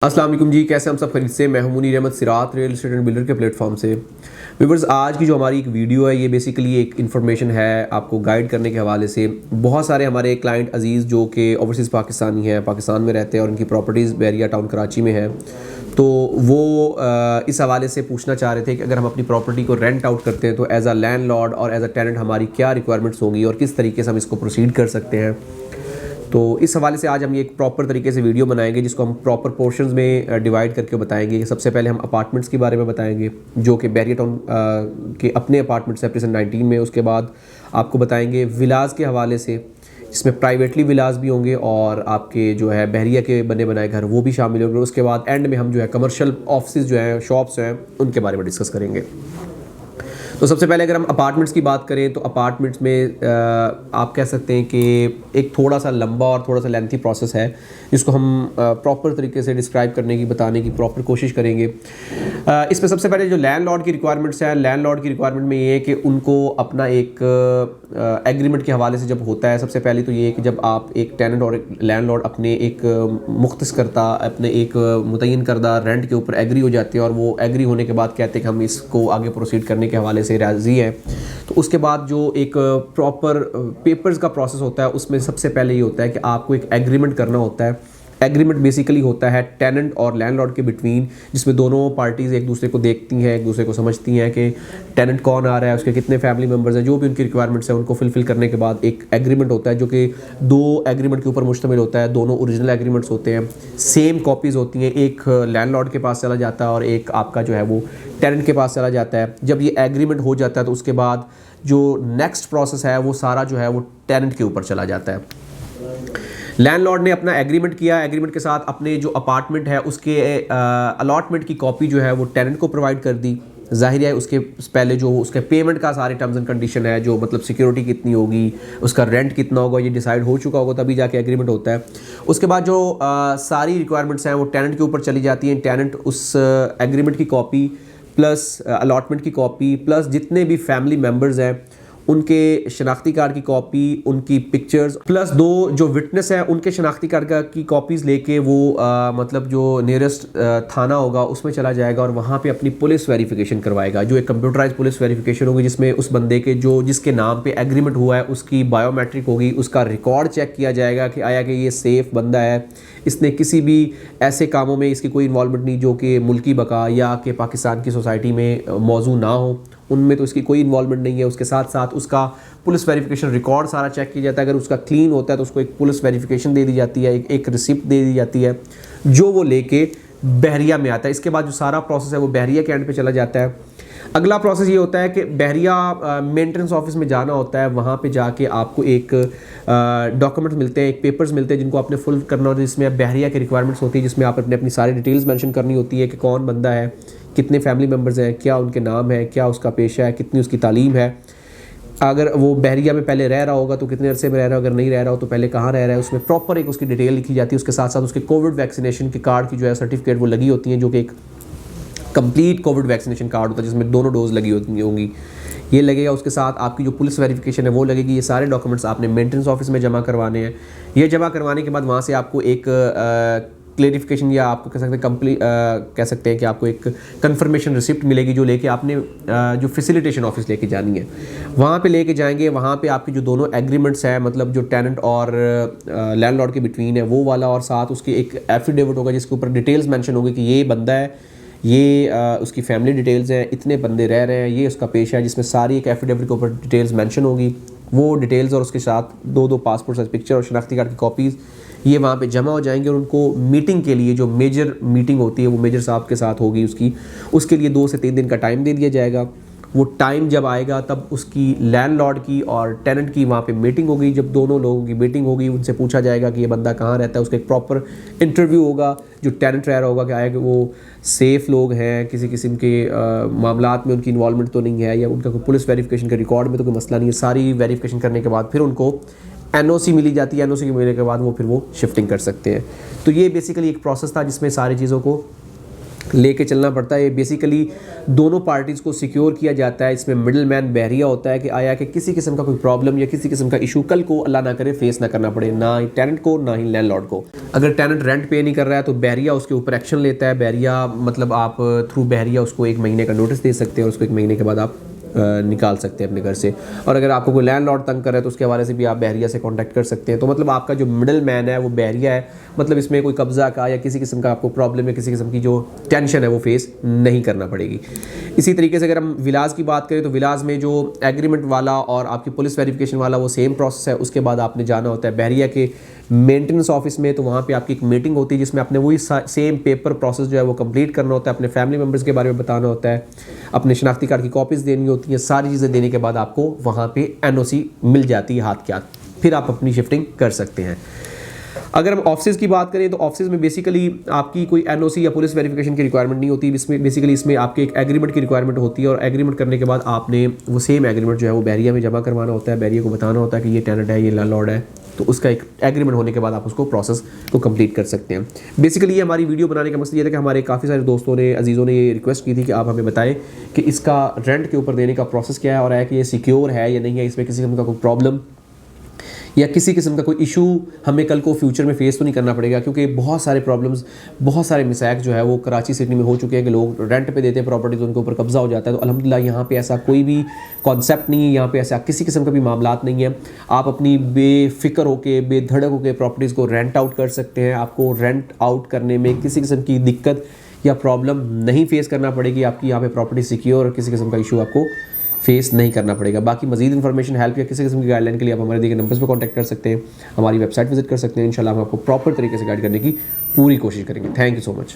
अस्सलाम वालेकुम जी, कैसे हम सब खरीद से। मैं हूं मुनीर अहमद सिरात रियल एस्टेट एंड बिल्डर के प्लेटफॉर्म से। व्यूअर्स, आज की जो हमारी एक वीडियो है ये बेसिकली एक इन्फॉर्मेशन है आपको गाइड करने के हवाले से। बहुत सारे हमारे क्लाइंट अजीज़ जो कि ओवरसीज़ पाकिस्तानी हैं, पाकिस्तान में रहते हैं और उनकी प्रॉपर्टीज़ बैरिया टाउन कराची में है, तो वो इस हवाले से पूछना चाह रहे थे कि अगर हम अपनी प्रॉपर्टी को रेंट आउट करते हैं तो एज अ लैंडलॉर्ड और एज अ टेनेंट हमारी क्या रिक्वायरमेंट्स होंगी और किस तरीके से हम इसको प्रोसीड कर सकते हैं। तो इस हवाले से आज हम ये एक प्रॉपर तरीके से वीडियो बनाएंगे जिसको हम प्रॉपर पोर्शंस में डिवाइड करके बताएंगे। सबसे पहले हम अपार्टमेंट्स के बारे में बताएंगे जो कि बैरिया टाउन के अपने अपार्टमेंट्स हैं प्रेजेंट 19 में। उसके बाद आपको बताएंगे विलास के हवाले से, जिसमें प्राइवेटली विलास भी होंगे और आपके जो है बहरिया के बने बनाए घर वो भी शामिल होंगे। उसके बाद एंड में हम जो है कमर्शियल ऑफिस जो हैं, शॉप्स हैं, उनके बारे में डिस्कस करेंगे। तो सबसे पहले अगर हम अपार्टमेंट्स की बात करें तो अपार्टमेंट्स में आप कह सकते हैं कि एक थोड़ा सा लंबा और थोड़ा सा लेंथी प्रोसेस है जिसको हम प्रॉपर तरीके से डिस्क्राइब करने की, बताने की प्रॉपर कोशिश करेंगे। इसमें सबसे पहले जो लैंडलॉर्ड की रिक्वायरमेंट्स हैं, लैंडलॉर्ड की रिक्वायरमेंट में ये है कि उनको अपना एक एग्रीमेंट के हवाले से जब होता है, सबसे पहले तो ये है कि जब आप एक टेनेंट और एक लैंडलॉर्ड अपने एक मुख्तस करता, अपने एक मुतय्यन करदा रेंट के ऊपर एग्री हो जाते हैं और वो एग्री होने के बाद कहते हैं कि हम इसको आगे प्रोसीड करने के हवाले से राज़ी हैं, तो उसके बाद जो एक प्रॉपर पेपर्स का प्रोसेस होता है उसमें सबसे पहले ये होता है कि आपको एक एग्रीमेंट करना होता है। एग्रीमेंट बेसिकली होता है टेनेंट और लैंडलॉर्ड के बिटवीन, जिसमें दोनों पार्टीज़ एक दूसरे को देखती हैं, एक दूसरे को समझती हैं कि टेनेंट कौन आ रहा है, उसके कितने फैमिली मेम्बर्स हैं, जो भी उनकी रिक्वायरमेंट्स हैं उनको फुलफिल करने के बाद एक एग्रीमेंट होता है जो कि दो एग्रीमेंट के ऊपर मुश्तमिल होता है। दोनों ओरिजिनल एग्रीमेंट्स होते हैं, सेम कॉपीज़ होती हैं, एक लैंडलॉर्ड के पास चला जाता है और एक आपका जो है वो टेनेंट के पास चला जाता है। जब ये एग्रीमेंट हो जाता है तो उसके बाद जो नेक्स्ट प्रोसेस है वो सारा जो है वो टेनेंट के ऊपर चला जाता है। लैंडलॉर्ड ने अपना एग्रीमेंट किया, एग्रीमेंट के साथ अपने जो अपार्टमेंट है उसके अलॉटमेंट की कॉपी जो है वो टेनेंट को प्रोवाइड कर दी। जाहिर है उसके पहले जो उसके पेमेंट का सारे टर्म्स एंड कंडीशन है, जो मतलब सिक्योरिटी कितनी होगी, उसका रेंट कितना होगा, ये डिसाइड हो चुका होगा, तभी जाके एग्रीमेंट होता है। उसके बाद जो सारी रिक्वायरमेंट्स हैं वो टेनेंट के ऊपर चली जाती हैं। टेनेंट उस एग्रीमेंट की कॉपी प्लस अलॉटमेंट की कॉपी प्लस जितने भी फैमिली मेम्बर्स हैं उनके शनाख्ती कार्ड की कॉपी, उनकी पिक्चर्स प्लस दो जो विटनेस है उनके शनाख्ती कार्ड की कॉपीज़ लेके वो मतलब जो नियरेस्ट थाना होगा उसमें चला जाएगा और वहाँ पे अपनी पुलिस वेरिफिकेशन करवाएगा, जो एक कंप्यूटराइज पुलिस वेरिफिकेशन होगी जिसमें उस बंदे के जो जिसके नाम पे एग्रीमेंट हुआ है उसकी बायोमेट्रिक होगी, उसका रिकॉर्ड चेक किया जाएगा कि आया कि ये सेफ़ बंदा है, इसने किसी भी ऐसे कामों में इसकी कोई इन्वॉल्वमेंट नहीं जो कि मुल्की बका या कि पाकिस्तान की सोसाइटी में मौजू ना हो, उनमें तो इसकी कोई इन्वॉल्वमेंट नहीं है। उसके साथ साथ उसका पुलिस वेरिफिकेशन रिकॉर्ड सारा चेक किया जाता है। अगर उसका क्लीन होता है तो उसको एक पुलिस वेरिफिकेशन दे दी जाती है, एक रिसिप्ट दे दी जाती है जो वो लेके बहरिया में आता है। इसके बाद जो सारा प्रोसेस है वो बहरिया के एंड पे चला जाता है। अगला प्रोसेस ये होता है कि बहरिया मेंटेनेंस ऑफिस में जाना होता है। वहाँ पे जाके आपको एक डॉक्यूमेंट्स मिलते हैं, एक पेपर्स मिलते हैं जिनको आपने फुल करना होता है, जिसमें बहरिया की रिक्वायरमेंट्स होती है, जिसमें आप अपनी सारी डिटेल्स मेंशन करनी होती है कि कौन बंदा है, कितने फैमिली मेम्बर्स हैं, क्या उनके नाम है, क्या उसका पेशा है, कितनी उसकी तालीम है, अगर वो बहरिया में पहले रह रहा होगा तो कितने अरसे में रह रहा है, अगर नहीं रह रहा हो तो पहले कहाँ रह रहा है, उसमें प्रॉपर एक उसकी डिटेल लिखी जाती है। उसके साथ साथ उसके कोविड वैक्सीनेशन के कार्ड की जो है सर्टिफिकेट वो लगी होती हैं, जो कि एक कंप्लीट कोविड वैक्सीनेशन कार्ड होता है जिसमें दोनों डोज लगी होंगी, ये लगेगा। उसके साथ आपकी जो पुलिस वेरिफिकेशन है वो लगेगी। ये सारे डॉक्यूमेंट्स आपने मेंटेनेंस ऑफिस में जमा करवाने हैं। ये जमा करवाने के बाद वहाँ से आपको एक क्लेरिफिकेशन या आपको कह सकते हैं कह सकते हैं कि आपको एक कंफर्मेशन रिसिप्ट मिलेगी जो लेके आपने जो फैसिलिटेशन ऑफिस लेके जानी है, वहाँ पे लेके जाएंगे। वहाँ पे आपकी जो दोनों एग्रीमेंट्स हैं, मतलब जो टेनेंट और लैंडलॉर्ड के बिटवीन है वो वाला, और साथ उसकी एक एफिडेविट होगा जिसके ऊपर डिटेल्स मेंशन होगी कि ये बंदा है, ये उसकी फैमिली डिटेल्स हैं, इतने बंदे रह रहे हैं, ये उसका पेशा है, जिसमें सारी एक एफिडेविट के ऊपर डिटेल्स मेंशन होगी। वो डिटेल्स और उसके साथ दो पासपोर्ट साइज पिक्चर और शनाख्ती कार्ड की कॉपीज़ ये वहाँ पे जमा हो जाएंगे और उनको मीटिंग के लिए, जो मेजर मीटिंग होती है वो मेजर साहब के साथ होगी, उसके लिए 2 से 3 दिन का टाइम दे दिया जाएगा। वो टाइम जब आएगा तब उसकी लैंडलॉर्ड की और टेनेंट की वहाँ पे मीटिंग होगी। जब दोनों लोगों की मीटिंग होगी उनसे पूछा जाएगा कि ये बंदा कहाँ रहता है, उसका एक प्रॉपर इंटरव्यू होगा। जो टेनेंट रह रहा होगा कि आया कि वो सेफ़ लोग हैं, किसी किस्म के मामलात में उनकी इन्वॉल्वमेंट तो नहीं है, या उनका कोई पुलिस वेरिफिकेशन के रिकॉर्ड में तो कोई मसला नहीं है। सारी वेरिफिकेशन करने के बाद फिर उनको एनओसी मिली जाती है। एनओसी के मिलने के बाद वो फिर वो शिफ्टिंग कर सकते हैं। तो ये बेसिकली एक प्रोसेस था जिसमें सारी चीज़ों को लेके चलना पड़ता है। बेसिकली दोनों पार्टीज़ को सिक्योर किया जाता है। इसमें मिडिल मैन बहरिया होता है कि आया कि किसी किस्म का कोई प्रॉब्लम या किसी किस्म का इशू कल को अल्लाह ना करे फेस ना करना पड़े, ना ही टेनेंट को ना ही लैंडलॉर्ड को। अगर टेनेंट रेंट पे नहीं कर रहा है तो बहरिया उसके ऊपर एक्शन लेता है। बहरिया मतलब आप थ्रू बहरिया उसको 1 महीने का नोटिस दे सकते हैं और उसको 1 महीने के बाद आप निकाल सकते हैं अपने घर से। और अगर आपको कोई लैंडलॉर्ड तंग कर रहा है तो उसके हवाले से भी आप बहरिया से कांटेक्ट कर सकते हैं। तो मतलब आपका जो मिडिल मैन है वो बहरिया है। मतलब इसमें कोई कब्ज़ा का या किसी किस्म का आपको प्रॉब्लम या किसी किस्म की जो टेंशन है वो फेस नहीं करना पड़ेगी। इसी तरीके से अगर हम विलाज की बात करें तो विलाज में जो एग्रीमेंट वाला और आपकी पुलिस वेरिफिकेशन वाला वो सेम प्रोसेस है। उसके बाद आपने जाना होता है बहरिया के मेंटेनेंस ऑफिस में, तो वहाँ पे आपकी एक मीटिंग होती है जिसमें आपने वही सेम पेपर प्रोसेस जो है वो कंप्लीट करना होता है। अपने फैमिली मेम्बर्स के बारे में बताना होता है, अपने शनाख्ती कार्ड की कॉपीज़ देनी होती हैं। सारी चीज़ें देने के बाद आपको वहाँ पे एनओसी मिल जाती है हाथ के हाथ, फिर आप अपनी शिफ्टिंग कर सकते हैं। अगर हम ऑफिस की बात करें तो ऑफिस में बेसिकली आपकी कोई एनओसी या पुलिस वेरिफिकेशन की रिक्वायरमेंट नहीं होती। इसमें बेसिकली इसमें आपके एक एग्रीमेंट की रिक्वायरमेंट होती है और एग्रीमेंट करने के बाद आपने वो सेम एग्रीमेंट जो है वो बहरिया में जमा करवाना होता है। बहरिया को बताना होता है कि ये टेनेंट है, ये लैंडलॉर्ड है, तो उसका एक एग्रीमेंट होने के बाद आप उसको प्रोसेस को कंप्लीट कर सकते हैं। बेसिकली ये हमारी वीडियो बनाने का मकसद ये था कि हमारे काफ़ी सारे दोस्तों ने, अजीज़ों ने ये रिक्वेस्ट की थी कि आप हमें बताएं कि इसका रेंट के ऊपर देने का प्रोसेस क्या है और है कि ये सिक्योर है या नहीं है, इसमें किसी किस्म का कोई प्रॉब्लम या किसी किस्म का कोई इशू हमें कल को फ्यूचर में फेस तो नहीं करना पड़ेगा। क्योंकि बहुत सारे प्रॉब्लम्स, बहुत सारे मिसाइक जो है वो कराची सिटी में हो चुके हैं कि लोग रेंट पे देते हैं प्रॉपर्टी तो उनके ऊपर कब्जा हो जाता है। तो अल्हम्दुलिल्लाह यहाँ पे ऐसा कोई भी कॉन्सेप्ट नहीं है, यहाँ पे ऐसा किसी किस्म का भी मामलात नहीं है। आप अपनी बेफिक्र होकर, बेधड़क होकर प्रॉपर्टीज़ को रेंट आउट कर सकते हैं। आपको रेंट आउट करने में किसी किस्म की दिक्कत या प्रॉब्लम नहीं फेस करना पड़ेगी। आपकी यहाँ पे प्रॉपर्टी सिक्योर और किसी किस्म का इशू आपको फेस नहीं करना पड़ेगा। बाकी मजीद इन्फॉर्मेशन, हेल्प या किसी किस्म की गाइडलाइन के लिए आप हमारे दिए गए नंबर्स पर कांटेक्ट कर सकते हैं, हमारी वेबसाइट विजिट कर सकते हैं। इंशाल्लाह हम आपको प्रॉपर तरीके से गाइड करने की पूरी कोशिश करेंगे। Thank you so much.